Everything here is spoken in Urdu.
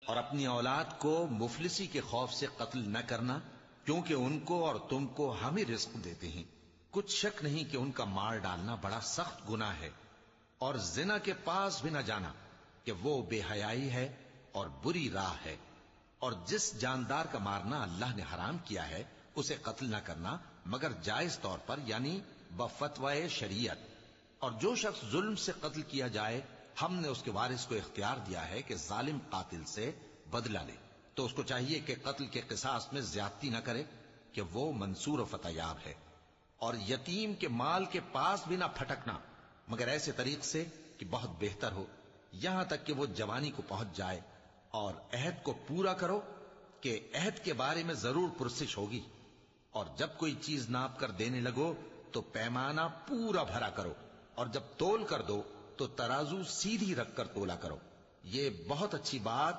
اور اپنی اولاد کو مفلسی کے خوف سے قتل نہ کرنا، کیونکہ ان کو اور تم کو ہم ہی رزق دیتے ہیں۔ کچھ شک نہیں کہ ان کا مار ڈالنا بڑا سخت گناہ ہے، اور زنا کے پاس بھی نہ جانا کہ وہ بے حیائی ہے اور بری راہ ہے۔ اور جس جاندار کا مارنا اللہ نے حرام کیا ہے اسے قتل نہ کرنا مگر جائز طور پر، یعنی بفتوائے شریعت۔ اور جو شخص ظلم سے قتل کیا جائے، ہم نے اس کے وارث کو اختیار دیا ہے کہ ظالم قاتل سے بدلہ لے، تو اس کو چاہیے کہ قتل کے قصاص میں زیادتی نہ کرے، کہ وہ منصور و فتح یاب ہے۔ اور یتیم کے مال کے پاس بھی نہ پھٹکنا مگر ایسے طریق سے کہ بہت بہتر ہو، یہاں تک کہ وہ جوانی کو پہنچ جائے۔ اور عہد کو پورا کرو کہ عہد کے بارے میں ضرور پرسش ہوگی۔ اور جب کوئی چیز ناپ کر دینے لگو تو پیمانہ پورا بھرا کرو، اور جب تول کر دو تو ترازو سیدھی رکھ کر تولا کرو۔ یہ بہت اچھی بات